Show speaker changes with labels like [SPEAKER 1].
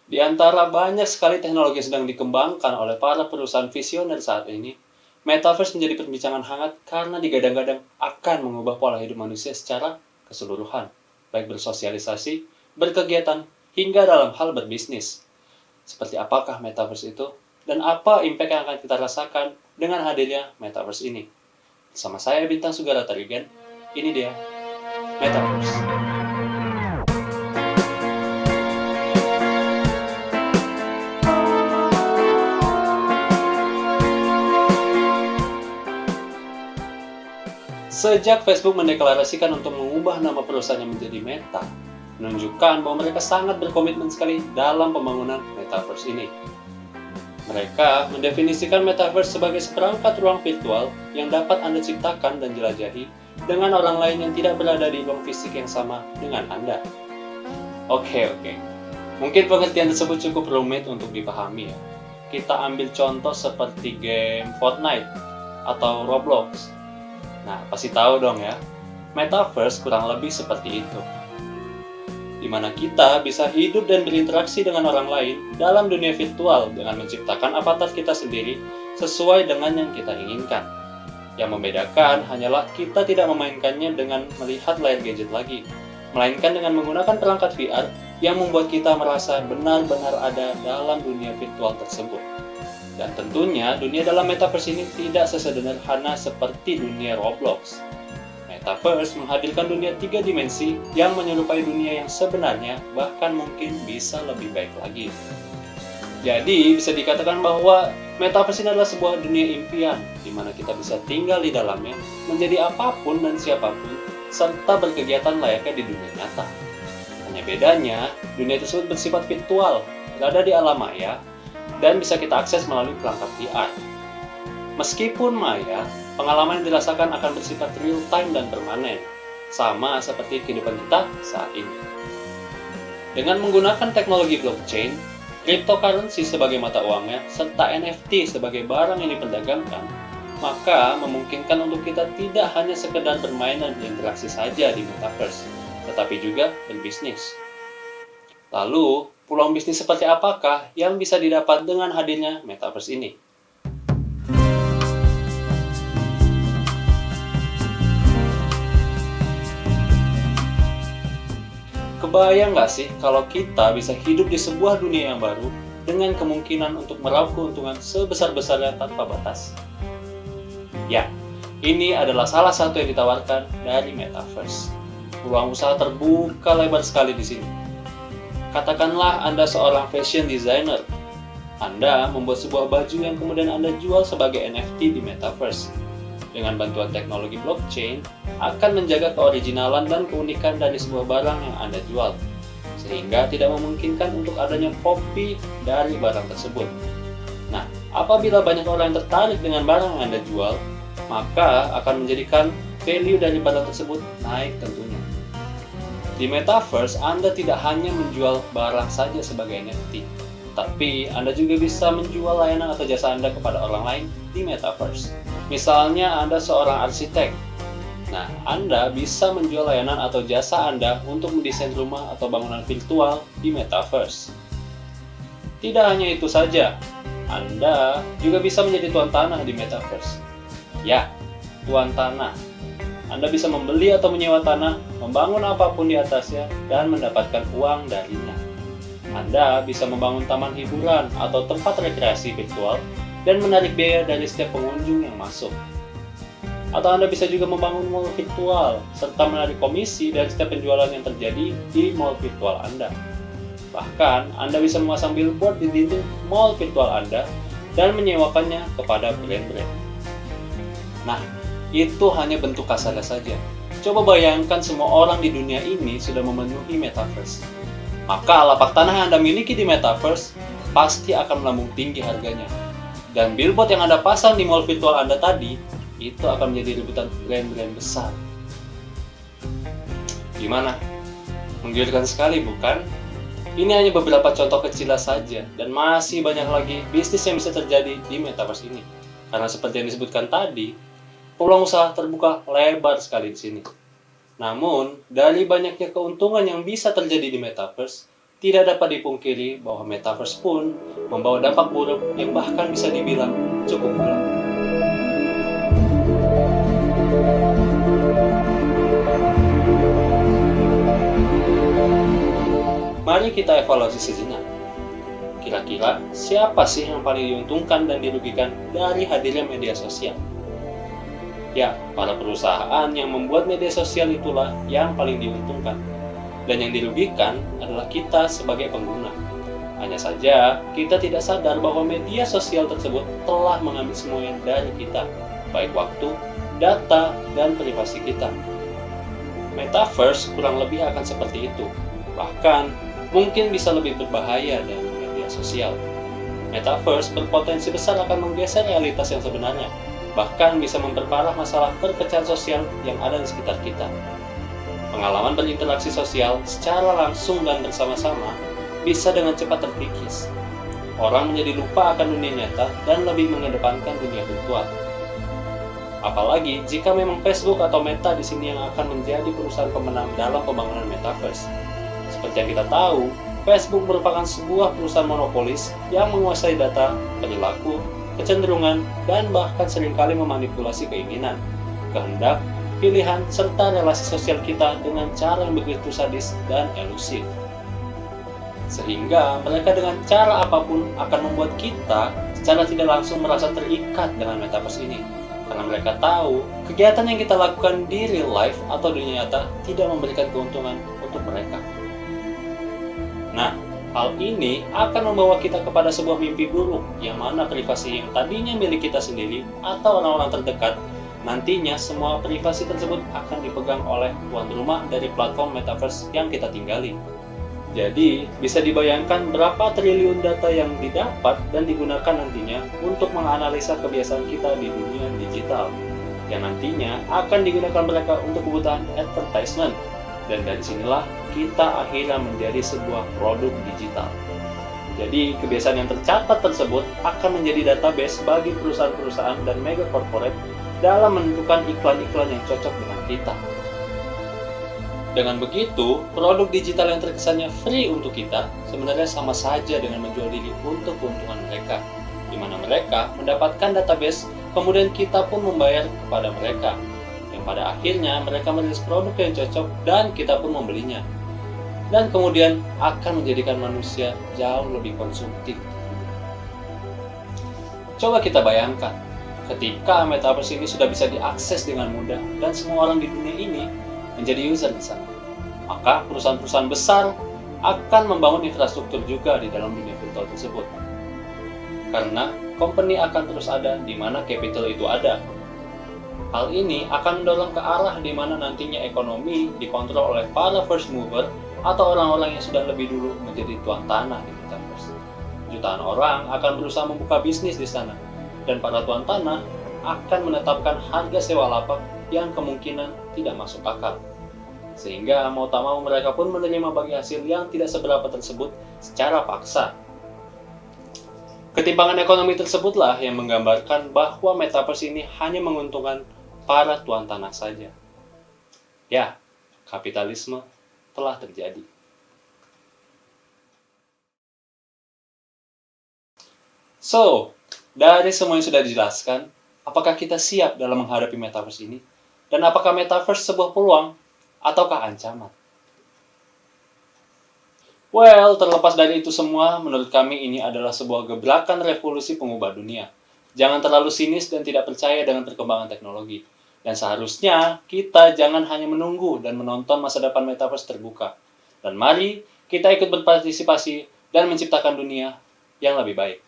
[SPEAKER 1] Di antara banyak sekali teknologi yang sedang dikembangkan oleh para perusahaan visioner saat ini, Metaverse menjadi perbincangan hangat karena digadang-gadang akan mengubah pola hidup manusia secara keseluruhan, baik bersosialisasi, berkegiatan, hingga dalam hal berbisnis. Seperti apakah Metaverse itu, dan apa impact yang akan kita rasakan dengan hadirnya Metaverse ini? Bersama saya Bintang Sugara Tarigan, ini dia Metaverse. Sejak Facebook mendeklarasikan untuk mengubah nama perusahaannya menjadi Meta, menunjukkan bahwa mereka sangat berkomitmen sekali dalam pembangunan Metaverse ini. Mereka mendefinisikan Metaverse sebagai seperangkat ruang virtual yang dapat Anda ciptakan dan jelajahi dengan orang lain yang tidak berada di ruang fisik yang sama dengan Anda. Oke. Mungkin pengertian tersebut cukup rumit untuk dipahami ya. Kita ambil contoh seperti game Fortnite atau Roblox. Nah, pasti tahu dong ya, Metaverse kurang lebih seperti itu, di mana kita bisa hidup dan berinteraksi dengan orang lain dalam dunia virtual dengan menciptakan avatar kita sendiri sesuai dengan yang kita inginkan. Yang membedakan hanyalah kita tidak memainkannya dengan melihat layar gadget lagi, melainkan dengan menggunakan perangkat VR yang membuat kita merasa benar-benar ada dalam dunia virtual tersebut. Dan tentunya dunia dalam Metaverse ini tidak sesederhana seperti dunia Roblox. Metaverse menghadirkan dunia 3 dimensi yang menyerupai dunia yang sebenarnya, bahkan mungkin bisa lebih baik lagi. Jadi bisa dikatakan bahwa Metaverse ini adalah sebuah dunia impian, di mana kita bisa tinggal di dalamnya, menjadi apapun dan siapapun, serta berkegiatan layaknya di dunia nyata. Hanya bedanya, dunia tersebut bersifat virtual, berada di alam maya, dan bisa kita akses melalui perangkat VR. Meskipun maya, pengalaman yang dirasakan akan bersifat real time dan permanen, sama seperti kehidupan kita saat ini. Dengan menggunakan teknologi blockchain, cryptocurrency sebagai mata uangnya, serta NFT sebagai barang yang diperdagangkan, maka memungkinkan untuk kita tidak hanya sekedar bermain dan berinteraksi saja di Metaverse, tetapi juga berbisnis. Lalu, peluang bisnis seperti apakah yang bisa didapat dengan hadirnya Metaverse ini? Kebayang nggak sih kalau kita bisa hidup di sebuah dunia yang baru dengan kemungkinan untuk meraup keuntungan sebesar-besarnya tanpa batas? Ya, ini adalah salah satu yang ditawarkan dari Metaverse. Peluang usaha terbuka lebar sekali di sini. Katakanlah Anda seorang fashion designer. Anda membuat sebuah baju yang kemudian Anda jual sebagai NFT di Metaverse. Dengan bantuan teknologi blockchain, akan menjaga keoriginalan dan keunikan dari sebuah barang yang Anda jual, sehingga tidak memungkinkan untuk adanya copy dari barang tersebut. Nah, apabila banyak orang yang tertarik dengan barang yang Anda jual, maka akan menjadikan value dari barang tersebut naik tentunya. Di Metaverse, Anda tidak hanya menjual barang saja sebagai NFT, tapi Anda juga bisa menjual layanan atau jasa Anda kepada orang lain di Metaverse. Misalnya Anda seorang arsitek. Nah, Anda bisa menjual layanan atau jasa Anda untuk mendesain rumah atau bangunan virtual di Metaverse. Tidak hanya itu saja, Anda juga bisa menjadi tuan tanah di Metaverse. Ya, tuan tanah. Anda bisa membeli atau menyewa tanah, membangun apapun di atasnya, dan mendapatkan uang darinya. Anda bisa membangun taman hiburan atau tempat rekreasi virtual dan menarik biaya dari setiap pengunjung yang masuk. Atau Anda bisa juga membangun mall virtual, serta menarik komisi dari setiap penjualan yang terjadi di mall virtual Anda. Bahkan, Anda bisa memasang billboard di dinding mall virtual Anda dan menyewakannya kepada brand-brand. Nah, itu hanya bentuk kasarnya saja. Coba bayangkan semua orang di dunia ini sudah memenuhi Metaverse. Maka lapak tanah yang Anda miliki di Metaverse pasti akan melambung tinggi harganya. Dan billboard yang Anda pasang di mall virtual Anda tadi, itu akan menjadi rebutan brand-brand besar. Gimana? Menggiurkan sekali, bukan? Ini hanya beberapa contoh kecil saja, dan masih banyak lagi bisnis yang bisa terjadi di Metaverse ini. Karena seperti yang disebutkan tadi, peluang usaha terbuka lebar sekali di sini. Namun, dari banyaknya keuntungan yang bisa terjadi di Metaverse, tidak dapat dipungkiri bahwa metaverse pun membawa dampak buruk yang bahkan bisa dibilang cukup gelap. Mari kita evaluasi sejenak. Kira-kira siapa sih yang paling diuntungkan dan dirugikan dari hadirnya media sosial? Ya, para perusahaan yang membuat media sosial itulah yang paling diuntungkan. Dan yang dirugikan adalah kita sebagai pengguna. Hanya saja, kita tidak sadar bahwa media sosial tersebut telah mengambil semuanya dari kita, baik waktu, data, dan privasi kita. Metaverse kurang lebih akan seperti itu. Bahkan, mungkin bisa lebih berbahaya dari media sosial. Metaverse berpotensi besar akan menggeser realitas yang sebenarnya, bahkan bisa memperparah masalah perpecahan sosial yang ada di sekitar kita. Pengalaman berinteraksi sosial secara langsung dan bersama-sama bisa dengan cepat terkikis. Orang menjadi lupa akan dunia nyata dan lebih mengedepankan dunia virtual. Apalagi jika memang Facebook atau Meta di sini yang akan menjadi perusahaan pemenang dalam pembangunan Metaverse. Seperti yang kita tahu, Facebook merupakan sebuah perusahaan monopolis yang menguasai data, perilaku, kecenderungan, dan bahkan seringkali memanipulasi keinginan, kehendak, pilihan, serta relasi sosial kita dengan cara yang begitu sadis dan elusif. Sehingga mereka dengan cara apapun akan membuat kita secara tidak langsung merasa terikat dengan metaverse ini. Karena mereka tahu kegiatan yang kita lakukan di real life atau dunia nyata tidak memberikan keuntungan untuk mereka. Nah, hal ini akan membawa kita kepada sebuah mimpi buruk yang mana privasi yang tadinya milik kita sendiri atau orang-orang terdekat, nantinya semua privasi tersebut akan dipegang oleh tuan rumah dari platform metaverse yang kita tinggali. Jadi, bisa dibayangkan berapa triliun data yang didapat dan digunakan nantinya untuk menganalisa kebiasaan kita di dunia digital, yang nantinya akan digunakan mereka untuk kebutuhan advertisement. Dan dari sinilah kita akhirnya menjadi sebuah produk digital. Jadi, kebiasaan yang tercatat tersebut akan menjadi database bagi perusahaan-perusahaan dan mega corporate dalam menentukan iklan-iklan yang cocok dengan kita. Dengan begitu, produk digital yang terkesannya free untuk kita sebenarnya sama saja dengan menjual diri untuk keuntungan mereka, di mana mereka mendapatkan database, kemudian kita pun membayar kepada mereka, yang pada akhirnya mereka merilis produk yang cocok dan kita pun membelinya. Dan kemudian akan menjadikan manusia jauh lebih konsumtif. Coba kita bayangkan, ketika metaverse ini sudah bisa diakses dengan mudah dan semua orang di dunia ini menjadi user di sana, maka perusahaan-perusahaan besar akan membangun infrastruktur juga di dalam dunia virtual tersebut. Karena company akan terus ada di mana capital itu ada. Hal ini akan mendorong ke arah di mana nantinya ekonomi dikontrol oleh para first mover atau orang-orang yang sudah lebih dulu menjadi tuan tanah di metaverse. Jutaan orang akan berusaha membuka bisnis di sana, dan para tuan tanah akan menetapkan harga sewa lapak yang kemungkinan tidak masuk akal. Sehingga mau tak mau mereka pun menerima bagi hasil yang tidak seberapa tersebut secara paksa. Ketimpangan ekonomi tersebutlah yang menggambarkan bahwa metaverse ini hanya menguntungkan para tuan tanah saja. Ya, kapitalisme telah terjadi. So, dari semua yang sudah dijelaskan, apakah kita siap dalam menghadapi metaverse ini? Dan apakah metaverse sebuah peluang ataukah ancaman? Well, terlepas dari itu semua, menurut kami ini adalah sebuah gebrakan revolusi pengubah dunia. Jangan terlalu sinis dan tidak percaya dengan perkembangan teknologi. Dan seharusnya kita jangan hanya menunggu dan menonton masa depan metaverse terbuka. Dan mari kita ikut berpartisipasi dan menciptakan dunia yang lebih baik.